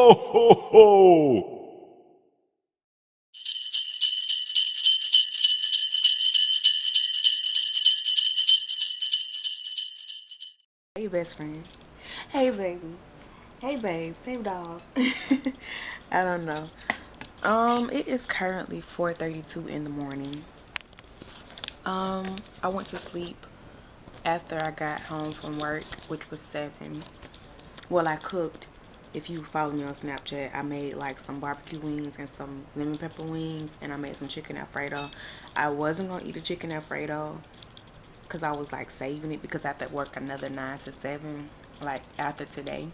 Ho, ho, ho! Hey, best friend. Hey, baby. Hey, babe. Hey, dog. I don't know. It is currently 4:32 in the morning. I went to sleep after I got home from work, which was 7. Well, I cooked. If you follow me on Snapchat, I made like some barbecue wings and some lemon pepper wings, and I made some chicken Alfredo. I wasn't gonna eat the chicken Alfredo because I was like saving it because I have to work another 9 to 7, like after today.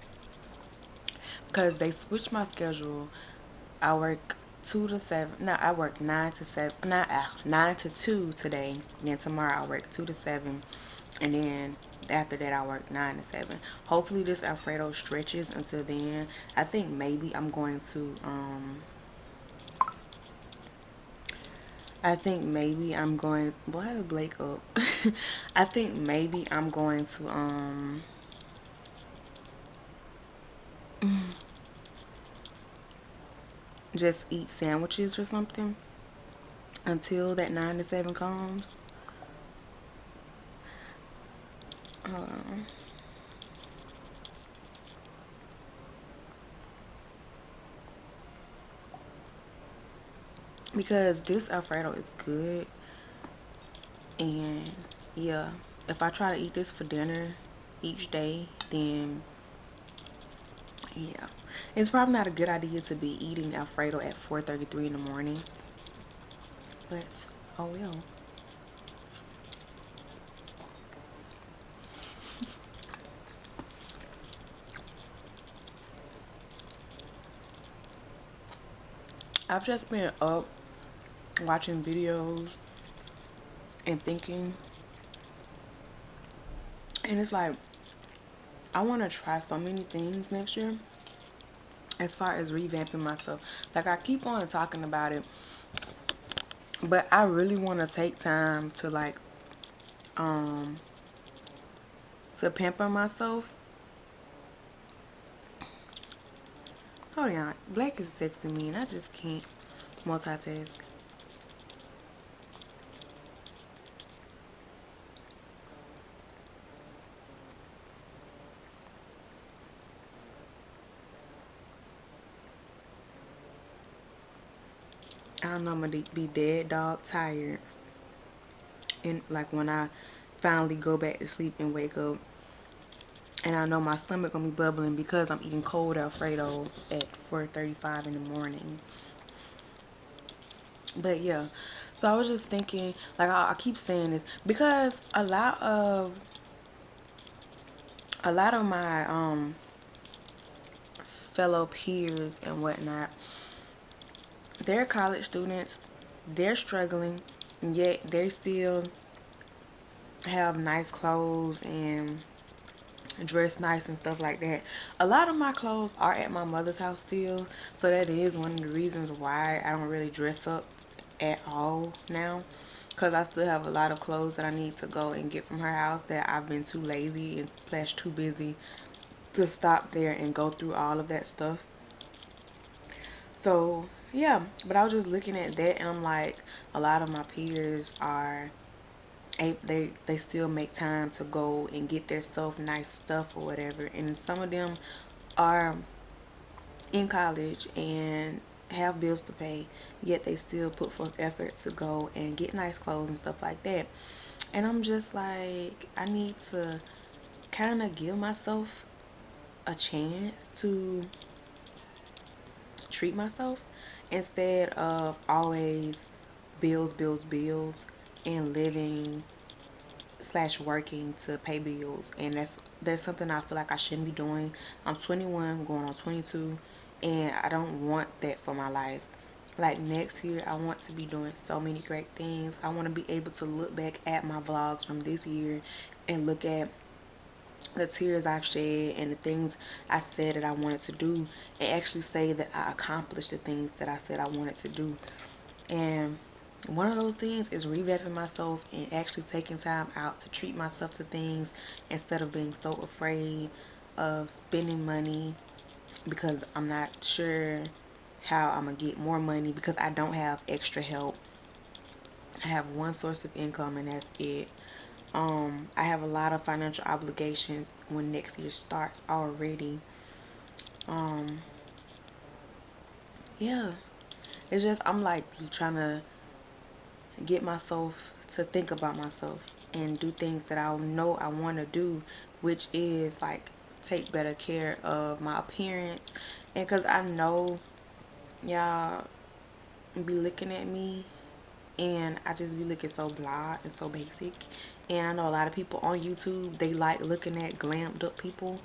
Because they switched my schedule. I work 2 to 7. No, I work 9 to 7. Not 9 to 2 today. Then tomorrow I work 2 to 7. And then after that I work 9 to 7. Hopefully this Alfredo stretches until then. I think maybe I'm going to I think maybe I'm going, why is Blake up? I think maybe I'm going to just eat sandwiches or something until that 9 to 7 comes. Hold on. Because this Alfredo is good. And yeah, if I try to eat this for dinner each day, then yeah. It's probably not a good idea to be eating Alfredo at 4:33 in the morning. But, oh well. I've just been up watching videos and thinking. And it's like, I want to try so many things next year as far as revamping myself. Like, I keep on talking about it, but I really want to take time to like, to pamper myself. Hold on, Blake is texting me and I just can't multitask. I don't know, I'm gonna be dead dog tired. And like when I finally go back to sleep and wake up, and I know my stomach gonna be bubbling because I'm eating cold Alfredo at 4:35 in the morning. But yeah, so I was just thinking, like I keep saying this because a lot of my fellow peers and whatnot, they're college students, they're struggling, and yet they still have nice clothes and dress nice and stuff like that. A lot of my clothes are at my mother's house still, so that is one of the reasons why I don't really dress up at all now, because I still have a lot of clothes that I need to go and get from her house that I've been too lazy and slash too busy to stop there and go through all of that stuff. So yeah, but I was just looking at that and I'm like, a lot of my peers are they still make time to go and get their stuff, nice stuff or whatever, and some of them are in college and have bills to pay, yet they still put forth effort to go and get nice clothes and stuff like that. And I'm just like, I need to kind of give myself a chance to treat myself instead of always bills, bills, bills, and living slash working to pay bills. And that's something I feel like I shouldn't be doing. I'm 21 going on 22, and I don't want that for my life. Like next year I want to be doing so many great things. I want to be able to look back at my vlogs from this year and look at the tears I've shed and the things I said that I wanted to do, and actually say that I accomplished the things that I said I wanted to do. And one of those things is revamping myself and actually taking time out to treat myself to things instead of being so afraid of spending money because I'm not sure how I'm gonna get more money because I don't have extra help. I have one source of income and that's it. I have a lot of financial obligations when next year starts already. Yeah, it's just I'm like trying to get myself to think about myself and do things that I know I want to do, which is like take better care of my appearance. And because I know y'all be looking at me and I just be looking so blah and so basic, and I know a lot of people on YouTube, they like looking at glammed up people,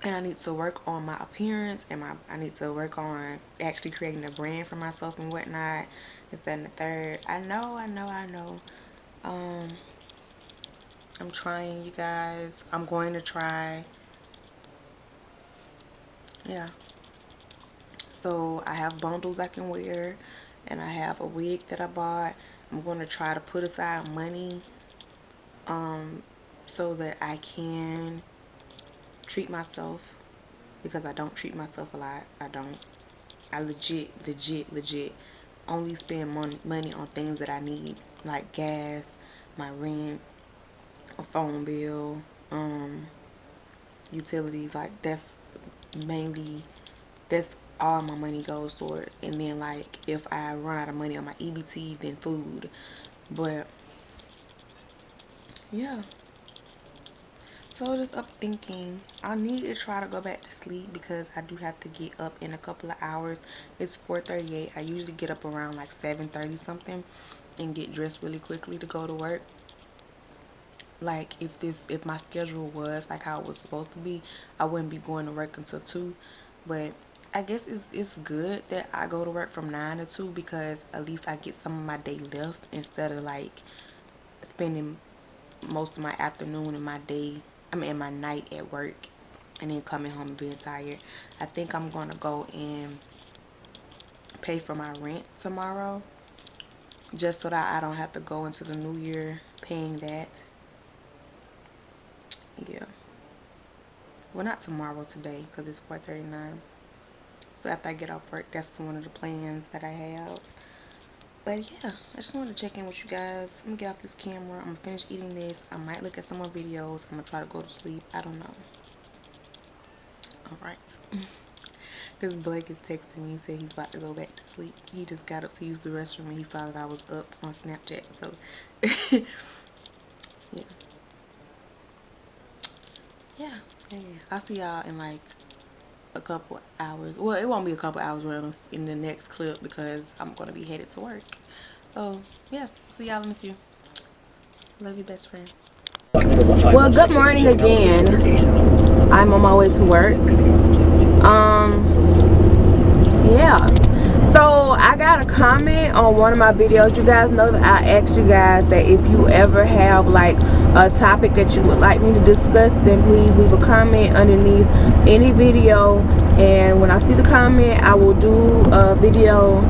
and I need to work on my appearance and I need to work on actually creating a brand for myself and whatnot. This, that, and the third. I know. I'm trying, you guys. I'm going to try. Yeah. So I have bundles I can wear, and I have a wig that I bought. I'm going to try to put aside money so that I can treat myself, because I don't treat myself a lot. I legit only spend money on things that I need, like gas, my rent, a phone bill, utilities. Like that's all my money goes towards. And then like if I run out of money on my EBT, then food. But yeah, so just up thinking I need to try to go back to sleep because I do have to get up in a couple of hours. It's 4:38. I usually get up around like 7:30 something and get dressed really quickly to go to work. Like if my schedule was like how it was supposed to be, I wouldn't be going to work until 2. But I guess it's good that I go to work from 9 to 2 because at least I get some of my day left instead of like spending most of my afternoon and my day, in my night at work and then coming home and being tired. I think I'm gonna go and pay for my rent tomorrow just so that I don't have to go into the new year paying that. Yeah, well, not tomorrow, today, because it's 4:39. So after I get off work, that's one of the plans that I have. But yeah, I just want to check in with you guys. I'm gonna get off this camera. I'm gonna finish eating this. I might look at some more videos. I'm gonna try to go to sleep. I don't know. Alright. This Blake is texting me. He said he's about to go back to sleep. He just got up to use the restroom and he found out I was up on Snapchat. So yeah. I'll see y'all in like a couple hours. Well, it won't be a couple hours in the next clip because I'm gonna be headed to work. So yeah, see y'all in a few. Love you, best friend. Well, good morning again. I'm on my way to work. Yeah, so I got a comment on one of my videos. You guys know that I asked you guys that if you ever have like a topic that you would like me to discuss, then please leave a comment underneath any video, and when I see the comment I will do a video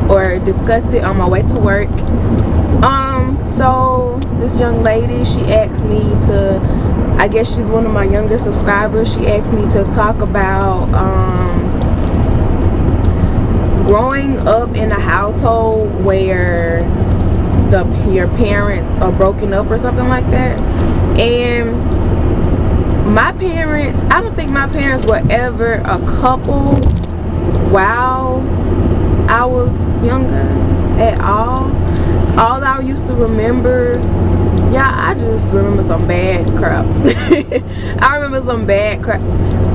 or discuss it on my way to work. So this young lady, she asked me to, I guess she's one of my younger subscribers, she asked me to talk about growing up in a household where your parents are broken up or something like that. And my parents, I don't think my parents were ever a couple while I was younger at all. All I used to remember, I just remember some bad crap. I remember some bad crap.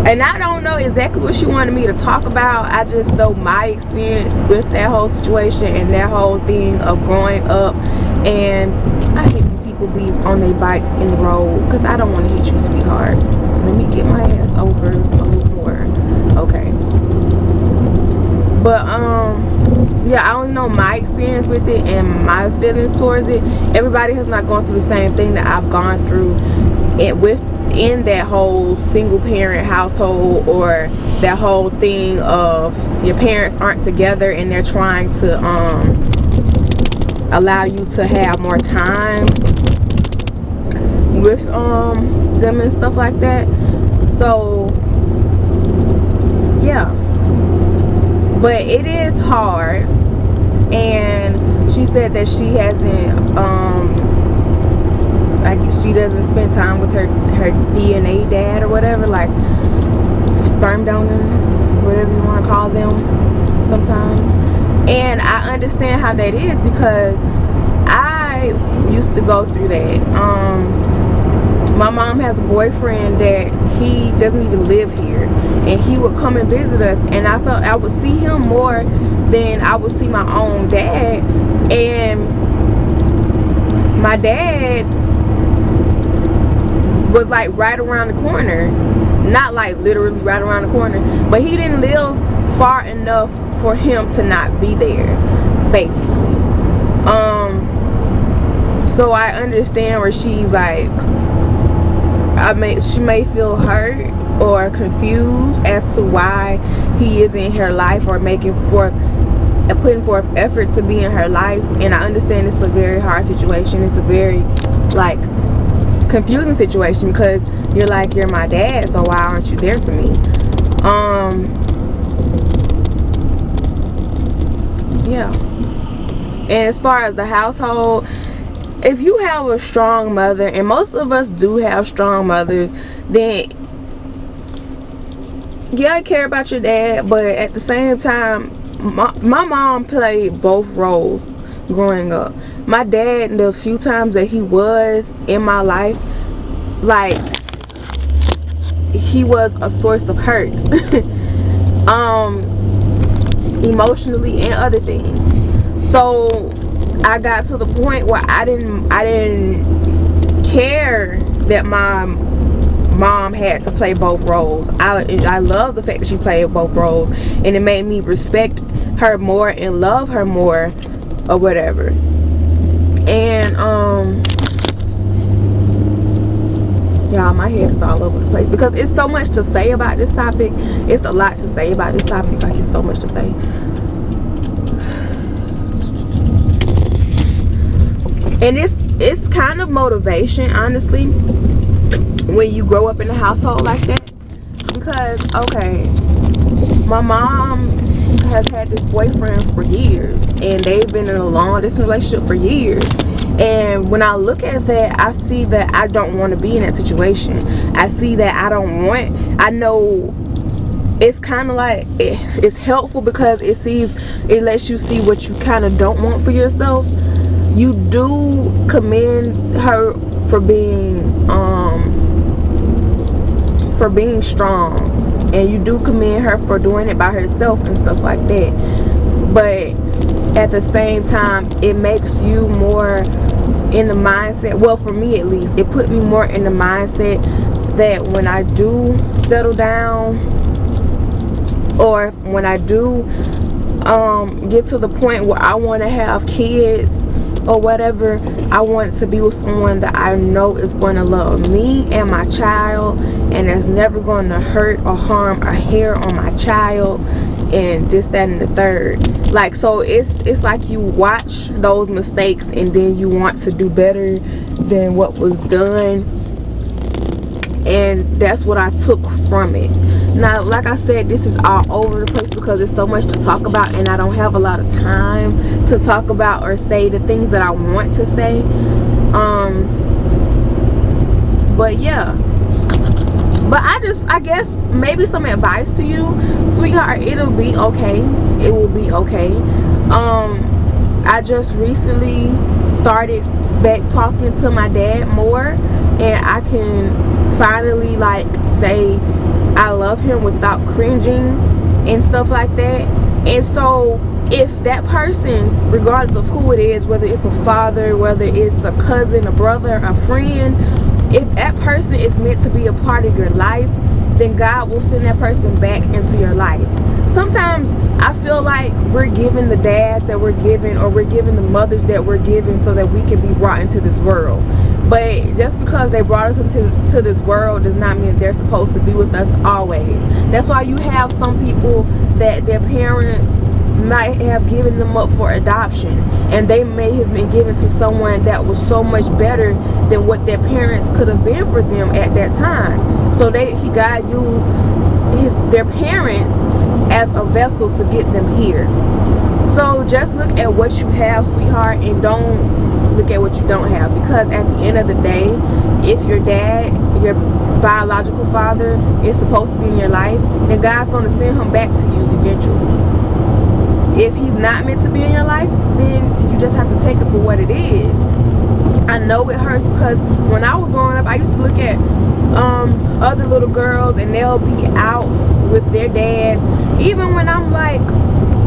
And I don't know exactly what she wanted me to talk about. I just know my experience with that whole situation and that whole thing of growing up. And I hate when people be on their bikes in the road because I don't want to hit you, sweetheart. Let me get my ass over a little more. Okay. But yeah, I only know my experience with it and my feelings towards it. Everybody has not gone through the same thing that I've gone through in that whole single parent household, or that whole thing of your parents aren't together and they're trying to allow you to have more time with them and stuff like that. So yeah. But it is hard, and she said that she hasn't, like, she doesn't spend time with her DNA dad or whatever, like sperm donor, whatever you want to call them sometimes. And I understand how that is, because I used to go through that. My mom has a boyfriend that he doesn't even live here, and he would come and visit us, and I felt I would see him more than I would see my own dad. And my dad was like right around the corner, not like literally right around the corner, but he didn't live far enough for him to not be there, basically. So I understand where she's like, she may feel hurt or confused as to why he is in her life, or putting forth effort to be in her life. And I understand it's a very hard situation. It's a very like confusing situation, because you're like, you're my dad, so why aren't you there for me? Yeah. And as far as the household, if you have a strong mother, and most of us do have strong mothers, then yeah, I care about your dad, but at the same time, my mom played both roles growing up. My dad, the few times that he was in my life, like, he was a source of hurt. Emotionally and other things. So I got to the point where I didn't care that my mom had to play both roles. I love the fact that she played both roles, and it made me respect her more and love her more, or whatever. And y'all, my head is all over the place because it's so much to say about this topic. It's a lot to say about this topic. Like, it's so much to say. And it's kind of motivation, honestly, when you grow up in a household like that. Because, okay, my mom has had this boyfriend for years, and they've been in a long distance relationship for years. And when I look at that, I see that I don't want to be in that situation. I see that I know it's kind of like, it's helpful because it lets you see what you kind of don't want for yourself. You do commend her for being strong, and you do commend her for doing it by herself and stuff like that. But at the same time, it makes you more in the mindset, well, for me at least, it put me more in the mindset that when I do settle down, or when I do get to the point where I want to have kids or whatever, I want to be with someone that I know is going to love me and my child, and is never going to hurt or harm a hair on my child, and this, that, and the third. Like, so it's like you watch those mistakes, and then you want to do better than what was done. And that's what I took from it. Now, like I said, this is all over the place because there's so much to talk about, and I don't have a lot of time to talk about or say the things that I want to say. But yeah, but I guess maybe some advice to you, sweetheart. It'll be okay. It will be okay. I just recently started back talking to my dad more, and I can finally like say I love him without cringing and stuff like that. And so if that person, regardless of who it is, whether it's a father, whether it's a cousin, a brother, a friend, if that person is meant to be a part of your life, then God will send that person back into your life. Sometimes I feel like we're giving the dads that we're giving, or we're giving the mothers that we're giving, so that we can be brought into this world. But just because they brought us into this world does not mean they're supposed to be with us always. That's why you have some people that their parents might have given them up for adoption, and they may have been given to someone that was so much better than what their parents could have been for them at that time. So God used their parents as a vessel to get them here. So just look at what you have, sweetheart, and don't look at what you don't have, because at the end of the day, if your dad, your biological father, is supposed to be in your life, then God's going to send him back to you eventually. If he's not meant to be in your life, then you just have to take it for what it is. I know it hurts, because when I was growing up, I used to look at other little girls, and they'll be out with their dad. Even when I'm like,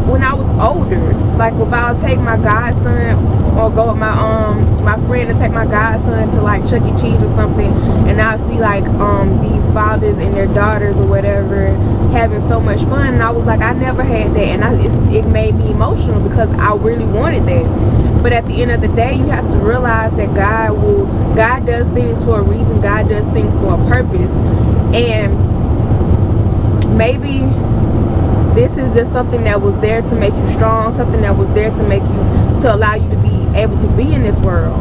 when I was older, like if I'll take my godson or go with my friend to take my godson to like Chuck E. Cheese or something, and I'll see like these fathers and their daughters or whatever having so much fun, and I was like, I never had that, and it made me emotional because I really wanted that. But at the end of the day, you have to realize that God does things for a reason. God does things for a purpose. And maybe this is just something that was there to make you strong, something that was there to allow you to be able to be in this world.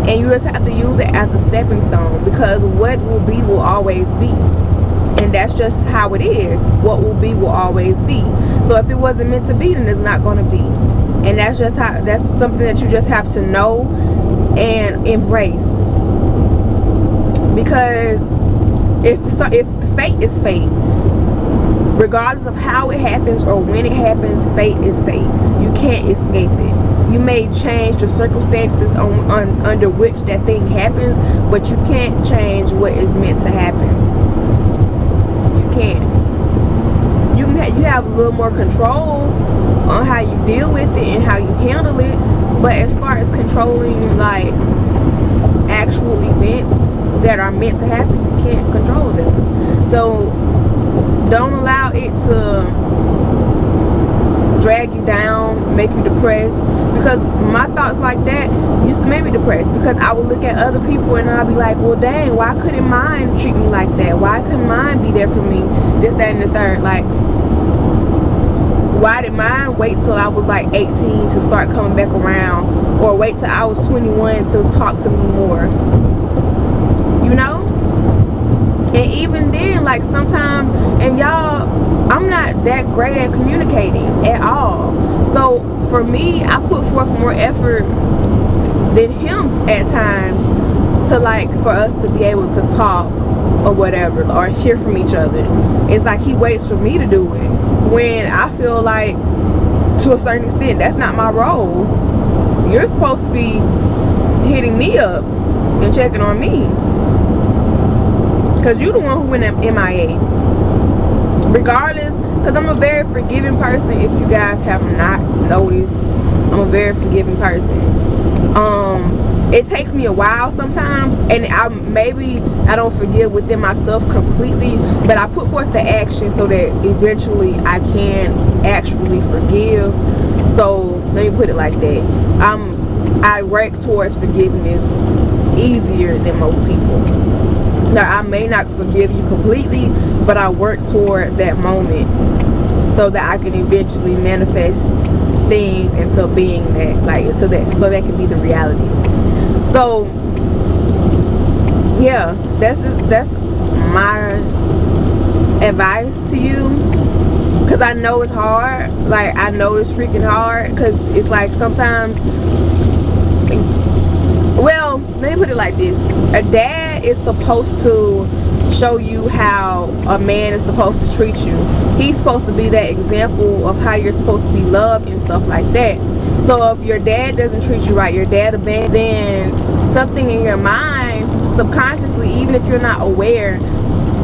And you just have to use it as a stepping stone, because what will be will always be. And that's just how it is. What will be will always be. So if it wasn't meant to be, then it's not going to be. And that's something that you just have to know and embrace. Because if fate is fate, regardless of how it happens or when it happens, fate is fate. You can't escape it. You may change the circumstances under which that thing happens, but you can't change what is meant to happen. You can't. You have a little more control on how you deal with it and how you handle it, but as far as controlling like actual events that are meant to happen, you can't control them. So don't allow it to drag you down, make you depressed, because my thoughts like that used to make me depressed, because I would look at other people and I'd be like, well dang, why couldn't mine treat me like that? Why couldn't mine be there for me? This, that, and the third. Like, why did mine wait till I was like 18 to start coming back around, or wait till I was 21 to talk to me more? You know? And even then, like sometimes, and y'all, I'm not that great at communicating at all. So for me, I put forth more effort than him at times to like for us to be able to talk or whatever, or hear from each other. It's like he waits for me to do it, when I feel like to a certain extent that's not my role. You're supposed to be hitting me up and checking on me, because you're the one who went MIA. Regardless, because I'm a very forgiving person. If you guys have not noticed, I'm a very forgiving person. It takes me a while sometimes, and I don't forgive within myself completely, but I put forth the action so that eventually I can actually forgive. So let me put it like that. I work towards forgiveness easier than most people. Now, I may not forgive you completely, but I work toward that moment so that I can eventually manifest things into being that, like, so that can be the reality. So yeah, that's my advice to you, because I know it's hard. Like, I know it's freaking hard, because it's like sometimes, well, let me put it like this. A dad is supposed to show you how a man is supposed to treat you. He's supposed to be that example of how you're supposed to be loved and stuff like that. So if your dad doesn't treat you right, your dad abandons, then something in your mind, subconsciously, even if you're not aware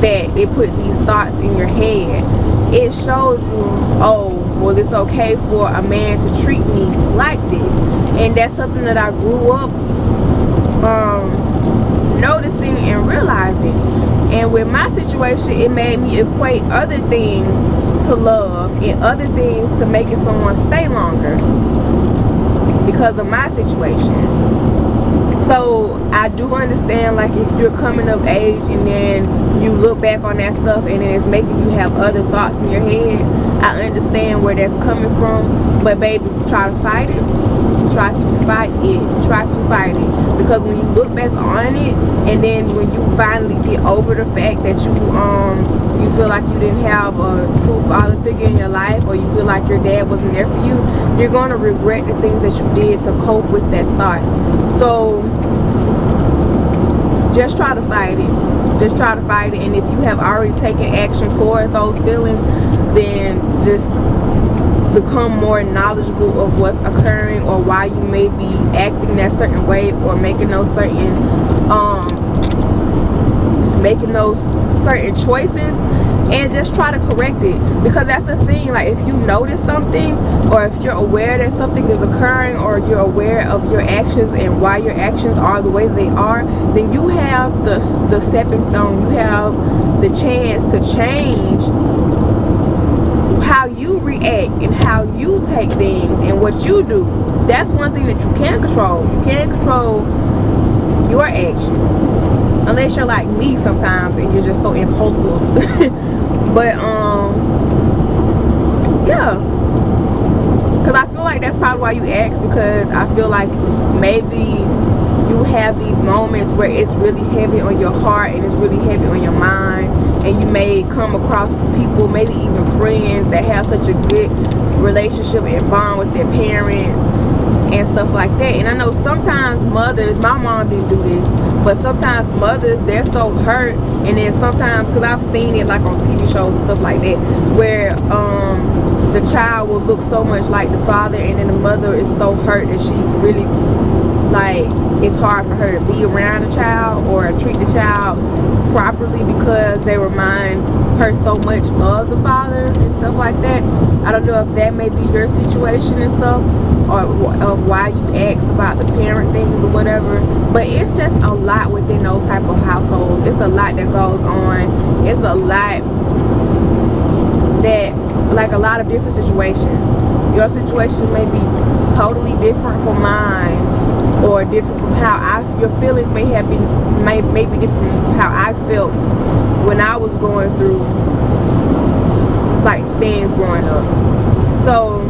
that it put these thoughts in your head, it shows you, oh, well, it's okay for a man to treat me like this. And that's something that I grew up noticing and realizing. And with my situation, it made me equate other things to love and other things to making someone stay longer because of my situation. So I do understand, like, if you're coming of age and then you look back on that stuff and then it's making you have other thoughts in your head, I understand where that's coming from. But baby, try to fight it, try to fight it. Try to fight it. Because when you look back on it, and then when you finally get over the fact that you feel like you didn't have a true father figure in your life, or you feel like your dad wasn't there for you, you're going to regret the things that you did to cope with that thought. So just try to fight it. Just try to fight it. And if you have already taken action towards those feelings, then just become more knowledgeable of what's occurring, or why you may be acting that certain way, or making those certain choices, and just try to correct it. Because that's the thing, like, if you notice something, or if you're aware that something is occurring, or you're aware of your actions and why your actions are the way they are, then you have the stepping stone, you have the chance to change how you react and how you take things and what you do. That's one thing that you can control. You can't control your actions, unless you're like me sometimes and you're just so impulsive. But yeah, because I feel like that's probably why you ask, because I feel like maybe you have these moments where it's really heavy on your heart and it's really heavy on your mind, and you may come across people, maybe even friends, that have such a good relationship and bond with their parents and stuff like that. And I know sometimes mothers, my mom didn't do this, but sometimes mothers, they're so hurt, and then sometimes, because I've seen it like on TV shows and stuff like that, where the child will look so much like the father, and then the mother is so hurt that she really, like, it's hard for her to be around the child or treat the child properly, because they remind her so much of the father and stuff like that. I don't know if that may be your situation and stuff, or why you asked about the parent things or whatever, but it's just a lot within those type of households. It's a lot that goes on. It's a lot that, like, a lot of different situations. Your situation may be totally different from mine, or different from how your feelings may be different from how I felt when I was going through, like, things growing up. So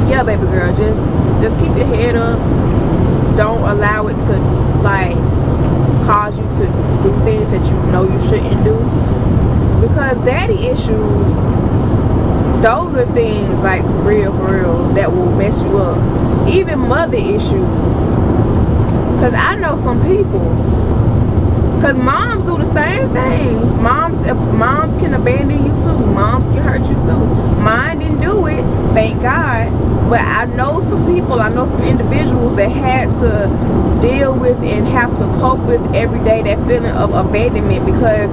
yeah, baby girl, just keep your head up. Don't allow it to, like, cause you to do things that you know you shouldn't do, because daddy issues, those are things, like, for real, that will mess you up. Even mother issues, because I know some people, because moms do the same thing. Moms can abandon you too. Moms can hurt you too. Mine didn't do it, thank God. But I know some people, I know some individuals that had to deal with and have to cope with every day that feeling of abandonment, because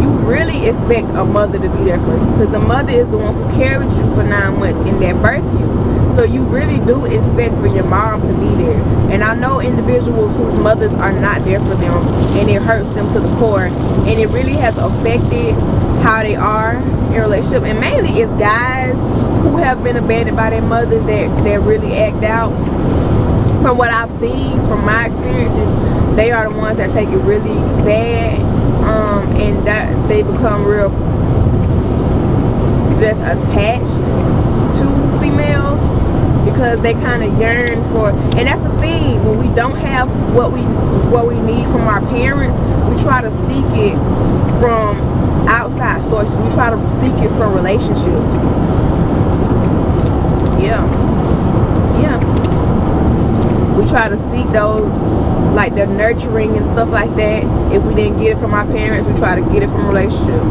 you really expect a mother to be there for you, because the mother is the one who carried you for 9 months and that birthed you. So you really do expect for your mom to be there. And I know individuals whose mothers are not there for them, and it hurts them to the core, and it really has affected how they are in a relationship. And mainly it's guys who have been abandoned by their mothers that really act out. From what I've seen, from my experiences, they are the ones that take it really bad, and that they become real just attached to females, because they kind of yearn for, and that's the thing, when we don't have what we need from our parents, we try to seek it from outside sources. We try to seek it from relationships. Yeah. We try to seek those, like, the nurturing and stuff like that. If we didn't get it from our parents, we try to get it from relationships.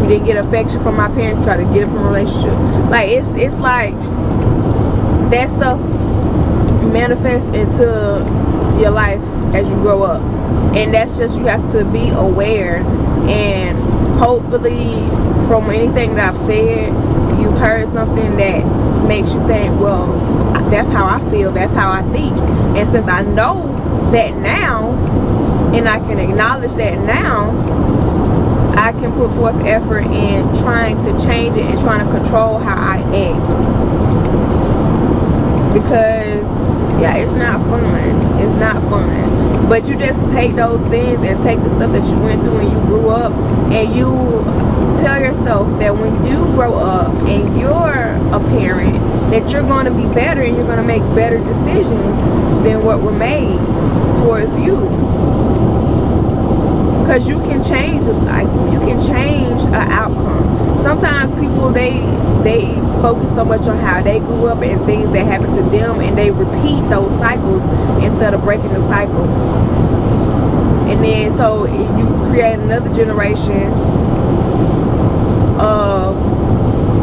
We didn't get affection from our parents, try to get it from relationship. Like, it's like that stuff manifests into your life as you grow up, and that's just, you have to be aware. And hopefully from anything that I've said, you've heard something that makes you think, well, that's how I feel, that's how I think. And since I know that now, and I can acknowledge that now, I can put forth effort in trying to change it and trying to control how I act. Because, yeah, it's not fun. It's not fun. But you just take those things and take the stuff that you went through when you grew up, and you tell yourself that when you grow up and you're a parent, that you're going to be better and you're going to make better decisions than what were made towards you. Because you can change a cycle. You can change an outcome. Sometimes people, they focus so much on how they grew up and things that happen to them, and they repeat those cycles instead of breaking the cycle. And then so you create another generation of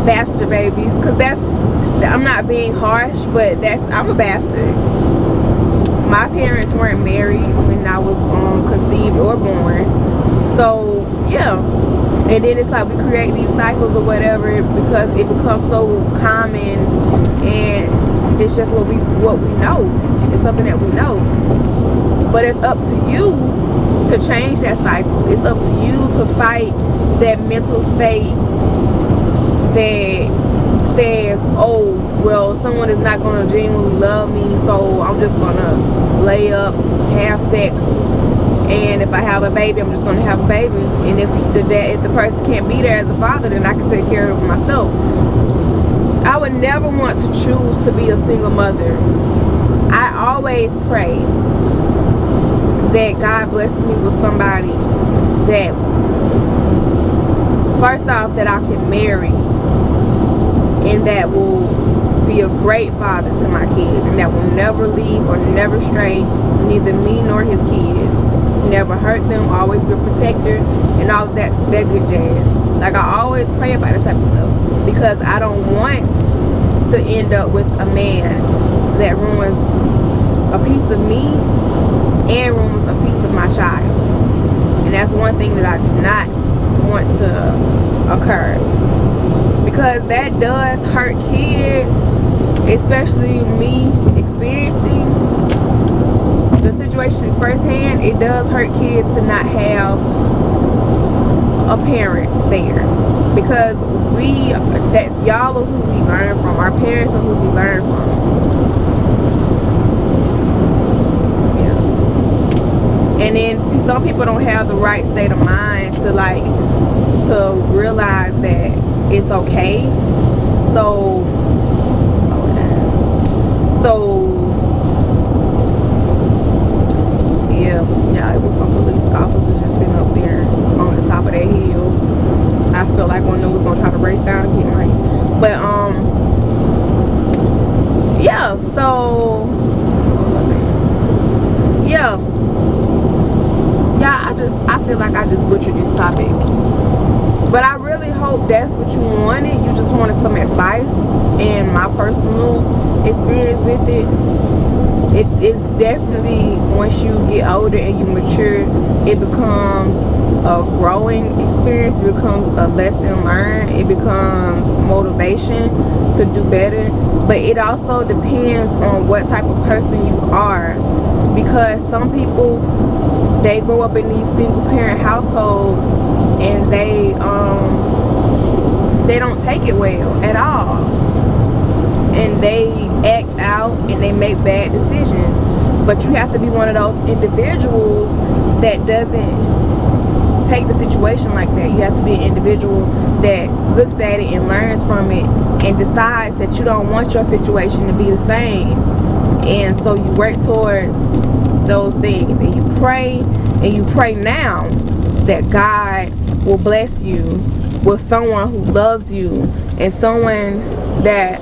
bastard babies. Because that's, I'm not being harsh, but I'm a bastard. My parents weren't married when I was conceived or born. So yeah. And then it's like we create these cycles or whatever because it becomes so common, and it's just what we know. It's something that we know. But it's up to you to change that cycle. It's up to you to fight that mental state that says, oh, well, someone is not going to genuinely love me, so I'm just going to lay up, have sex, and if I have a baby, I'm just going to have a baby. And if the person can't be there as a father, then I can take care of it myself. I would never want to choose to be a single mother. I always pray that God blesses me with somebody that, first off, that I can marry, and that will be a great father to my kids, and that will never leave or never stray, neither me nor his kids. Never hurt them, always be a protector, and all of that good jazz. Like, I always pray about that type of stuff, because I don't want to end up with a man that ruins a piece of me and ruins a piece of my child. And that's one thing that I do not want to occur, because that does hurt kids, especially me experiencing the situation firsthand. It does hurt kids to not have a parent there, because y'all are who we learn from. Our parents are who we learn from. Yeah. And then some people don't have the right state of mind to realize that it's okay. So yeah, it was some police officers just sitting up there on the top of that hill. I felt like one of them was gonna try to race down and get me. But yeah, so yeah, I feel like I just butchered this topic. But I really hope that's what you wanted. You just wanted some advice and my personal experience with it. It's definitely, once you get older and you mature, it becomes a growing experience. It becomes a lesson learned. It becomes motivation to do better. But it also depends on what type of person you are, because some people, they grow up in these single parent households and they don't take it well at all, and they act out and they make bad decisions. But you have to be one of those individuals that doesn't take the situation like that. You have to be an individual that looks at it and learns from it and decides that you don't want your situation to be the same, and so you work towards those things, and you pray now that God will bless you with someone who loves you and someone that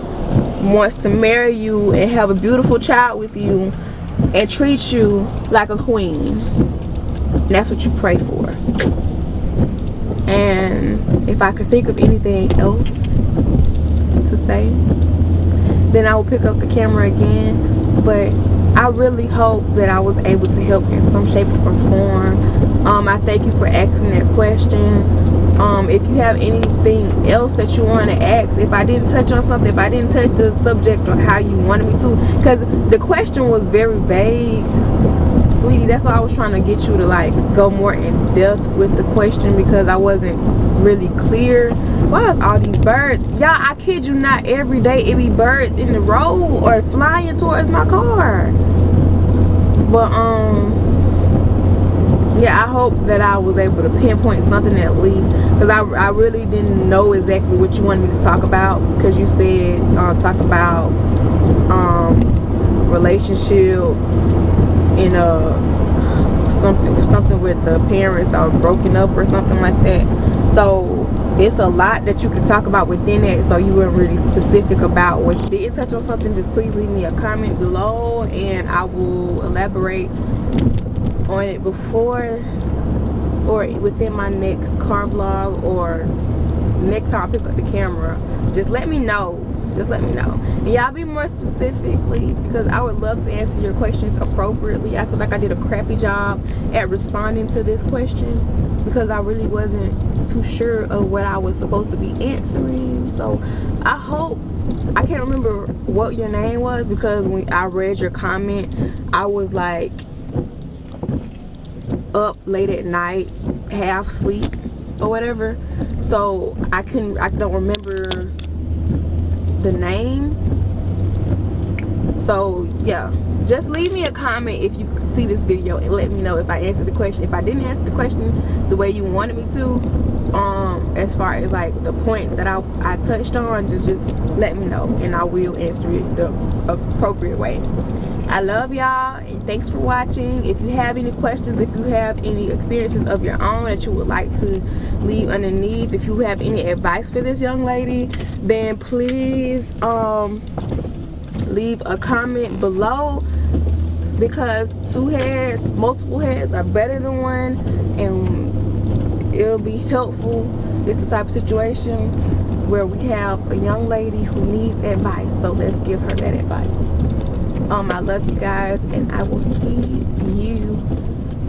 wants to marry you and have a beautiful child with you and treat you like a queen. That's what you pray for. And if I could think of anything else to say, then I will pick up the camera again. But I really hope that I was able to help in some shape or form. I thank you for asking that question. If you have anything else that you want to ask, if I didn't touch on something, if I didn't touch the subject or how you wanted me to, because the question was very vague, sweetie. That's why I was trying to get you to go more in depth with the question, because I wasn't really clear. Why is all these birds? Y'all, I kid you not, every day it be birds in the road or flying towards my car. But yeah, I hope that I was able to pinpoint something at least, because I really didn't know exactly what you wanted me to talk about, because you said talk about relationships and something with the parents are broken up or something like that. So it's a lot that you can talk about within that, so you weren't really specific about what you didn't touch on something. Just please leave me a comment below and I will elaborate on it before or within my next car vlog, or next time I pick up the camera. Just let me know. Just let me know. And y'all be more specifically, because I would love to answer your questions appropriately. I feel like I did a crappy job at responding to this question, because I really wasn't too sure of what I was supposed to be answering. So I hope, I can't remember what your name was, because when I read your comment, I was like up late at night, half asleep or whatever, so I don't remember the name. So yeah, just leave me a comment if you see this video and let me know if I answered the question. If I didn't answer the question the way you wanted me to, as far as like the points that I touched on, just let me know and I will answer it the appropriate way. I love y'all and thanks for watching. If you have any questions, if you have any experiences of your own that you would like to leave underneath, if you have any advice for this young lady, then please leave a comment below, because multiple heads are better than one, and it'll be helpful. It's the type of situation where we have a young lady who needs advice, so let's give her that advice. I love you guys, and I will see you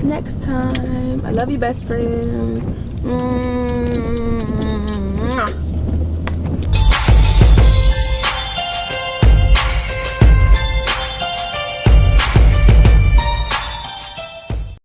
next time. I love you, best friends.